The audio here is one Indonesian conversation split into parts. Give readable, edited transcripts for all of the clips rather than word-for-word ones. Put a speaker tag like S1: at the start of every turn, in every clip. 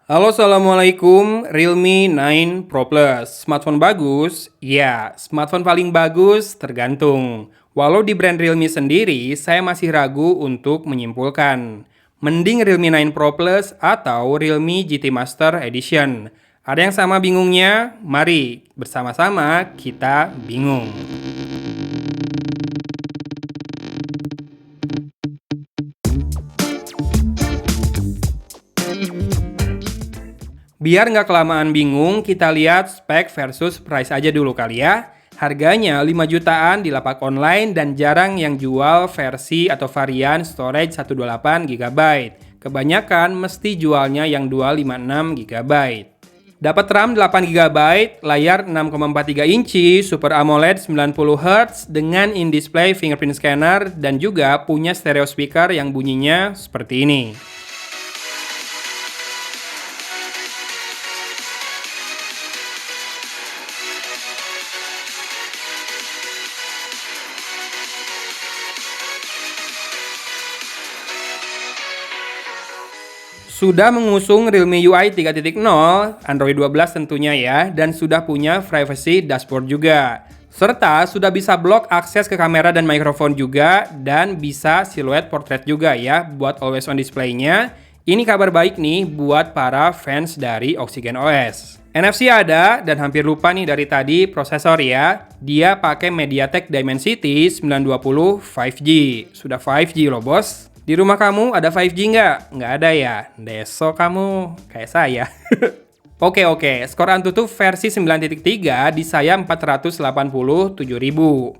S1: Halo, Assalamualaikum. Realme 9 Pro Plus. Smartphone bagus? Ya, smartphone paling bagus tergantung. Walau di brand Realme sendiri, saya masih ragu untuk menyimpulkan. Mending Realme 9 Pro Plus atau Realme GT Master Edition. Ada yang sama bingungnya? Mari bersama-sama kita bingung. Biar nggak kelamaan bingung, kita lihat spek versus price aja dulu kali ya. Harganya 5 jutaan di lapak online dan jarang yang jual versi atau varian storage 128 GB. Kebanyakan mesti jualnya yang 256 GB. Dapat RAM 8 GB, layar 6,43 inci, Super AMOLED 90 Hz dengan in-display fingerprint scanner dan juga punya stereo speaker yang bunyinya seperti ini. Sudah mengusung Realme UI 3.0, Android 12 tentunya ya, dan sudah punya privacy dashboard juga. Serta sudah bisa blok akses ke kamera dan mikrofon juga, dan bisa siluet portrait juga ya, buat always on display-nya. Ini kabar baik nih buat para fans dari Oxygen OS. NFC ada, dan hampir lupa nih dari tadi prosesor ya. Dia pakai MediaTek Dimensity 920 5G. Sudah 5G loh bos. Di rumah kamu ada 5G nggak? Nggak ada ya? Deso kamu, kayak saya. Oke, skor Antutu versi 9.3 di saya 487.000.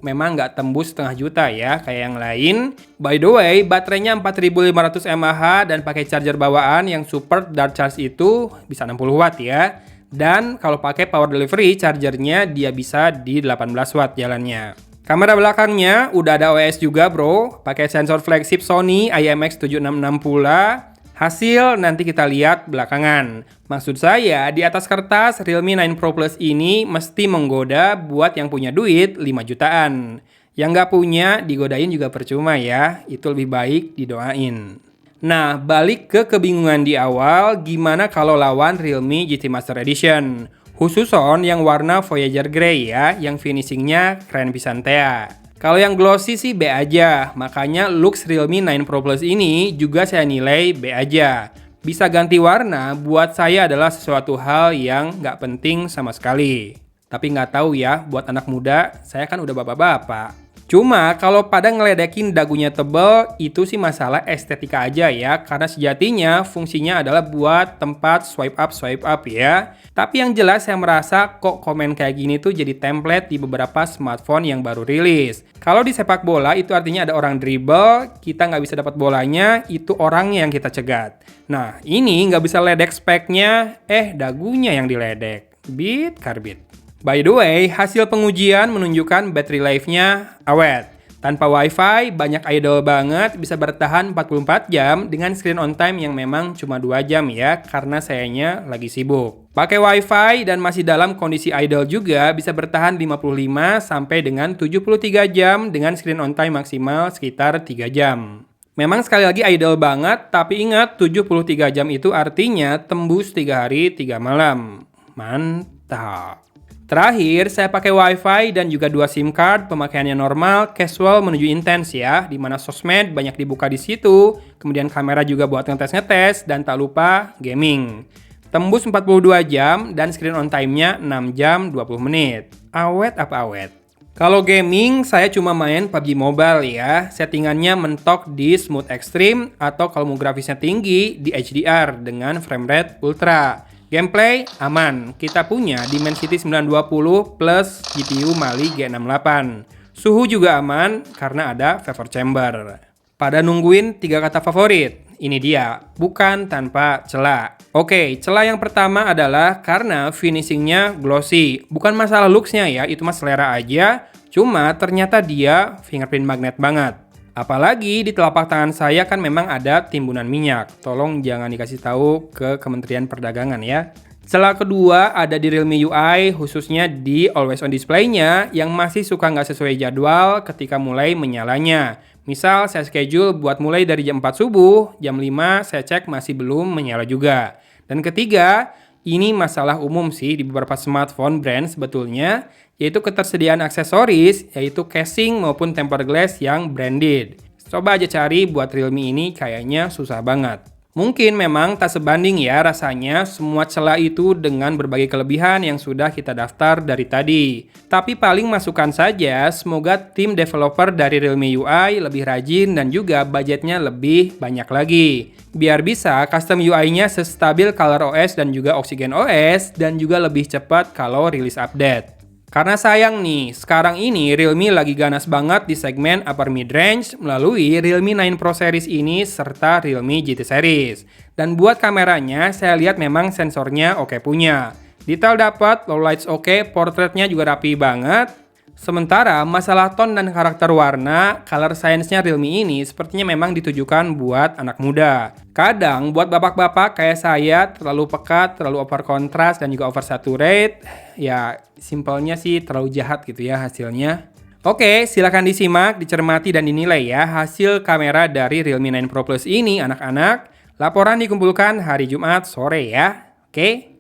S1: Memang nggak tembus setengah juta ya, kayak yang lain. By the way, baterainya 4500 mAh dan pakai charger bawaan yang support Dart Charge itu bisa 60 watt ya. Dan kalau pakai power delivery, chargernya dia bisa di 18 watt jalannya. Kamera belakangnya udah ada OS juga bro, pakai sensor flagship Sony IMX766 pula. Hasil nanti kita lihat belakangan. Maksud saya, di atas kertas Realme 9 Pro Plus ini mesti menggoda buat yang punya duit 5 jutaan. Yang nggak punya digodain juga percuma ya, itu lebih baik didoain. Nah, balik ke kebingungan di awal, gimana kalau lawan Realme GT Master Edition? Khusus yang warna Voyager Grey ya, yang finishingnya keren pisan teh. Kalau yang glossy sih B aja, makanya looks Realme 9 Pro Plus ini juga saya nilai B aja. Bisa ganti warna buat saya adalah sesuatu hal yang nggak penting sama sekali. Tapi nggak tahu ya, buat anak muda, saya kan udah bapak-bapak. Cuma kalau pada ngeledekin dagunya tebel, itu sih masalah estetika aja ya, karena sejatinya fungsinya adalah buat tempat swipe up ya. Tapi yang jelas saya merasa kok komen kayak gini tuh jadi template di beberapa smartphone yang baru rilis. Kalau di sepak bola itu artinya ada orang dribble, kita nggak bisa dapat bolanya, itu orang yang kita cegat. Nah ini nggak bisa ledek speknya, dagunya yang diledek. Bit karbit. By the way, hasil pengujian menunjukkan battery life-nya awet. Tanpa wifi, banyak idol banget bisa bertahan 44 jam dengan screen on time yang memang cuma 2 jam ya, karena sayanya lagi sibuk. Pakai wifi dan masih dalam kondisi idle juga bisa bertahan 55 sampai dengan 73 jam dengan screen on time maksimal sekitar 3 jam. Memang sekali lagi idle banget, tapi ingat 73 jam itu artinya tembus 3 hari 3 malam. Mantap. Terakhir, saya pakai wifi dan juga 2 SIM card, pemakaiannya normal, casual menuju intens ya, di mana sosmed banyak dibuka di situ, kemudian kamera juga buat ngetes-ngetes, dan tak lupa gaming. Tembus 42 jam dan screen on time-nya 6 jam 20 menit. Awet apa awet? Kalau gaming, saya cuma main PUBG Mobile ya, settingannya mentok di Smooth Extreme, atau kalau mau grafisnya tinggi, di HDR dengan frame rate ultra. Gameplay aman, kita punya Dimensity 920 plus GPU Mali G68. Suhu juga aman karena ada vapor chamber. Pada nungguin 3 kata favorit, ini dia, bukan tanpa celah. Oke, celah yang pertama adalah karena finishingnya glossy. Bukan masalah looksnya ya, itu mah selera aja. Cuma ternyata dia fingerprint magnet banget. Apalagi di telapak tangan saya kan memang ada timbunan minyak. Tolong jangan dikasih tahu ke Kementerian Perdagangan ya. Celah kedua ada di Realme UI, khususnya di Always On Display-nya yang masih suka nggak sesuai jadwal ketika mulai menyalanya. Misal saya schedule buat mulai dari jam 4 subuh, jam 5 saya cek masih belum menyala juga. Dan ketiga, ini masalah umum sih di beberapa smartphone brand sebetulnya, yaitu ketersediaan aksesoris, yaitu casing maupun tempered glass yang branded. Coba aja cari buat Realme ini kayaknya susah banget. Mungkin memang tak sebanding ya rasanya semua celah itu dengan berbagai kelebihan yang sudah kita daftar dari tadi. Tapi paling masukan saja, semoga tim developer dari Realme UI lebih rajin dan juga budgetnya lebih banyak lagi. Biar bisa custom UI-nya sestabil ColorOS dan juga Oxygen OS dan juga lebih cepat kalau rilis update. Karena sayang nih, sekarang ini Realme lagi ganas banget di segmen upper mid-range melalui Realme 9 Pro Series ini serta Realme GT Series. Dan buat kameranya, saya lihat memang sensornya oke punya. Detail dapat, low lights oke, portraitnya juga rapi banget. Sementara masalah tone dan karakter warna, color science-nya Realme ini sepertinya memang ditujukan buat anak muda. Kadang buat bapak-bapak kayak saya terlalu pekat, terlalu over contrast dan juga over saturate, ya simpelnya sih terlalu jahat gitu ya hasilnya. Oke, silakan disimak, dicermati dan dinilai ya hasil kamera dari Realme 9 Pro Plus ini anak-anak. Laporan dikumpulkan hari Jumat sore ya. Oke.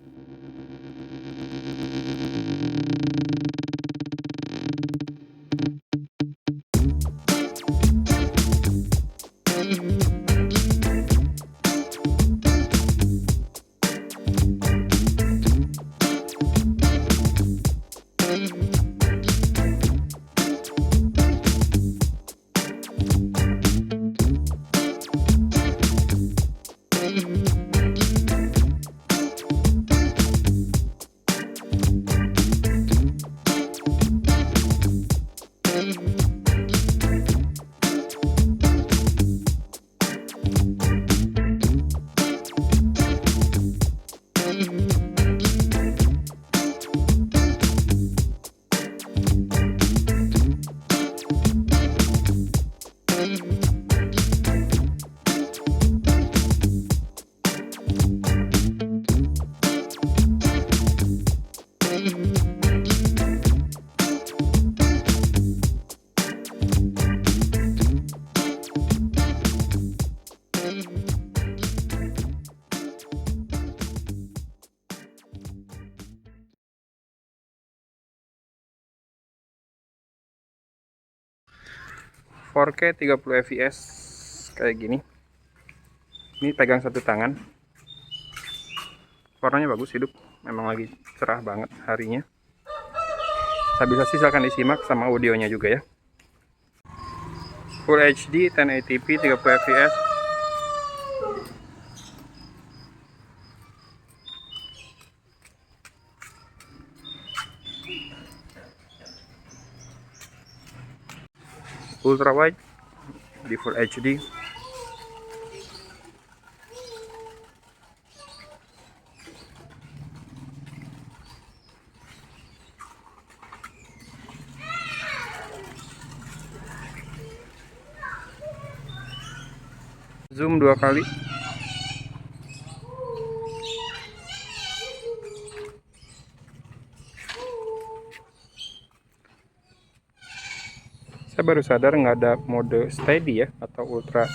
S1: ...4K 30 fps kayak gini. Ini pegang satu tangan. Warnanya bagus, hidup. Memang lagi cerah banget harinya. Stabilisasi silahkan disimak sama audionya juga ya. Full HD 1080p 30 fps. Ultra wide di Full HD. Zoom 2 kali. Saya baru sadar nggak ada mode steady ya atau ultra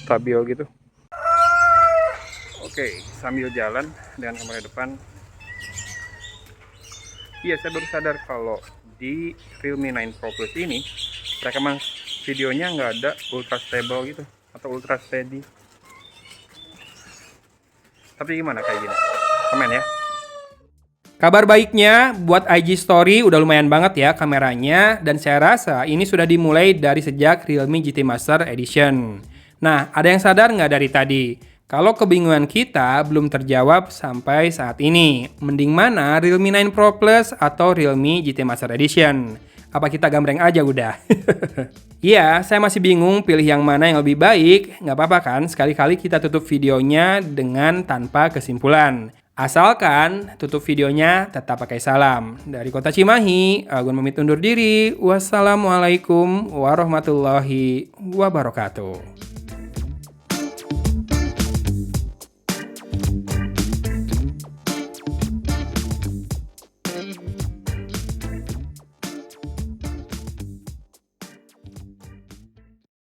S1: stabil gitu. Oke, sambil jalan dengan kamera depan. Iya, saya baru sadar kalau di Realme 9 Pro Plus ini rekaman videonya nggak ada ultra stable gitu atau ultra steady. Tapi gimana kayak gini? Komen ya. Kabar baiknya, buat IG Story udah lumayan banget ya kameranya, dan saya rasa ini sudah dimulai dari sejak Realme GT Master Edition. Nah, ada yang sadar nggak dari tadi? Kalau kebingungan kita belum terjawab sampai saat ini, mending mana Realme 9 Pro Plus atau Realme GT Master Edition? Apa kita gambreng aja udah? Iya, saya masih bingung pilih yang mana yang lebih baik. Nggak apa-apa kan, sekali-kali kita tutup videonya dengan tanpa kesimpulan. Asalkan tutup videonya tetap pakai salam. Dari Kota Cimahi, Agun pamit undur diri. Wassalamualaikum warahmatullahi wabarakatuh.